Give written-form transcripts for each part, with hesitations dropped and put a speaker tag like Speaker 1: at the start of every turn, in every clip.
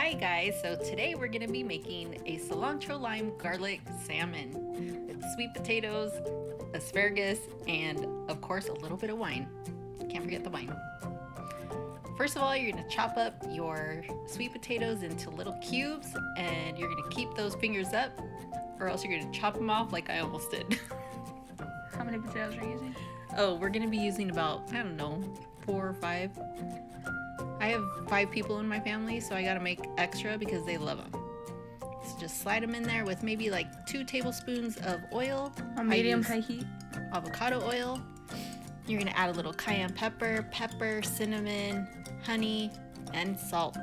Speaker 1: Hi guys, so today we're going to be making a cilantro lime garlic salmon with sweet potatoes, asparagus, and of course a little bit of wine. Can't forget the wine. First of all, you're going to chop up your sweet potatoes into little cubes and you're going to keep those fingers up or else you're going to chop them off like I almost did.
Speaker 2: How many potatoes are you using?
Speaker 1: Oh, we're going to be using about, 4 or 5. I have 5 people in my family, so I gotta make extra because they love them. So just slide them in there with maybe like 2 tablespoons of oil.
Speaker 2: On medium high heat.
Speaker 1: Avocado oil. You're gonna add a little cayenne pepper, cinnamon, honey, and salt.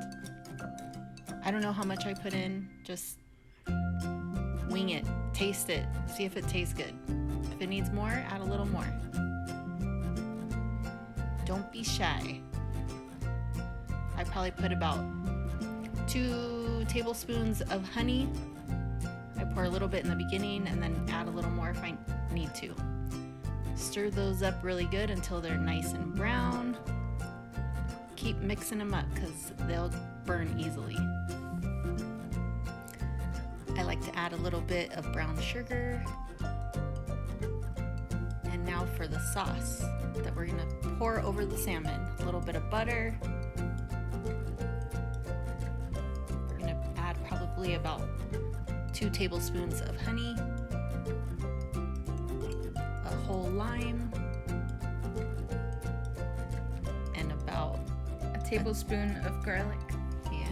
Speaker 1: I don't know how much I put in, just wing it, taste it, see if it tastes good. If it needs more, add a little more. Don't be shy. I probably put about 2 tablespoons of honey. I pour a little bit in the beginning and then add a little more if I need to. Stir those up really good until they're nice and brown. Keep mixing them up because they'll burn easily. I like to add a little bit of brown sugar. And now for the sauce that we're gonna pour over the salmon. A little bit of butter. About 2 tablespoons of honey, a whole lime, and about
Speaker 2: a tablespoon of garlic.
Speaker 1: Yeah,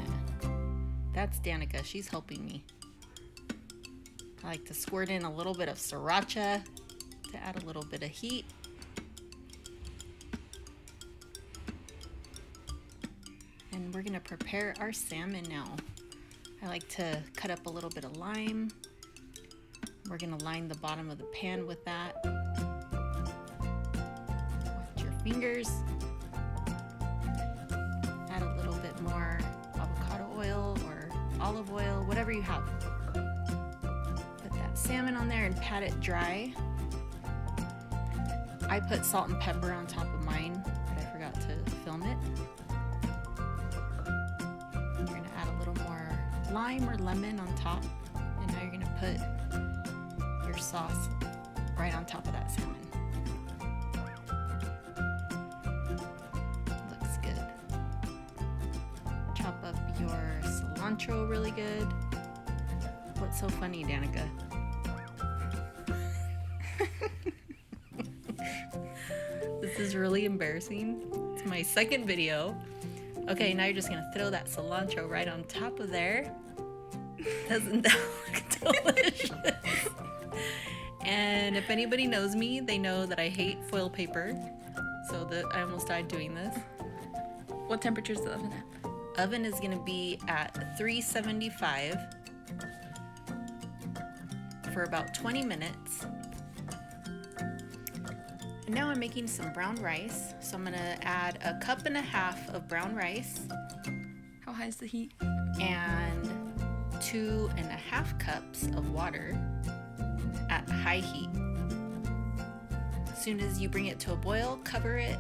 Speaker 1: that's Danica. She's helping me. I like to squirt in a little bit of sriracha to add a little bit of heat. And we're gonna prepare our salmon now. I like to cut up a little bit of lime. We're gonna line the bottom of the pan with that. Watch your fingers. Add a little bit more avocado oil or olive oil, whatever you have. Put that salmon on there and pat it dry. I put salt and pepper on top of mine, but I forgot to film it. Lime or lemon on top, and now you're gonna put your sauce right on top of that salmon. Looks good. Chop up your cilantro really good. What's so funny, Danica? This is really embarrassing. It's my second video. Okay, now you're just gonna throw that cilantro right on top of there. Doesn't that look delicious? And if anybody knows me, they know that I hate foil paper. So that I almost died doing this.
Speaker 2: What temperature is the oven at?
Speaker 1: Oven is gonna be at 375 for about 20 minutes. And now I'm making some brown rice. So I'm gonna add 1.5 cups of brown rice.
Speaker 2: How high is the heat?
Speaker 1: And 2.5 cups of water at high heat. As soon as you bring it to a boil, cover it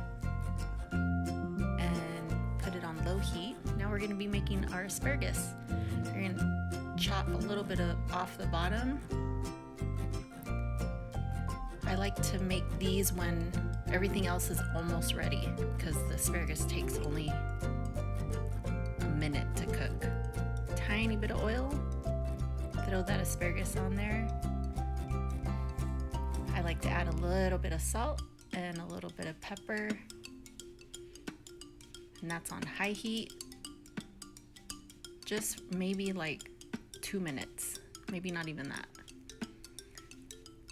Speaker 1: and put it on low heat. Now we're gonna be making our asparagus. You're gonna chop a little bit off the bottom. I like to make these when everything else is almost ready because the asparagus takes only a minute to cook. Tiny bit of oil, throw that asparagus on there. I like to add a little bit of salt and a little bit of pepper, and that's on high heat. Just maybe like 2 minutes, maybe not even that.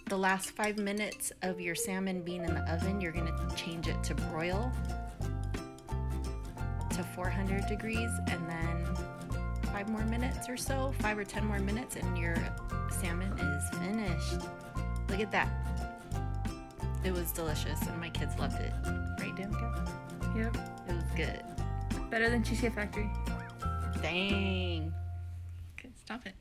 Speaker 1: The last 5 minutes of your salmon being in the oven, you're gonna change it to broil to 400 degrees, and then 5 more minutes or so, 5 or 10 more minutes, and your salmon is finished. Look at that. It was delicious, and my kids loved it. Right, Danica?
Speaker 2: Yep.
Speaker 1: It was good.
Speaker 2: Better than Cheesecake Factory.
Speaker 1: Dang.
Speaker 2: Okay, stop it.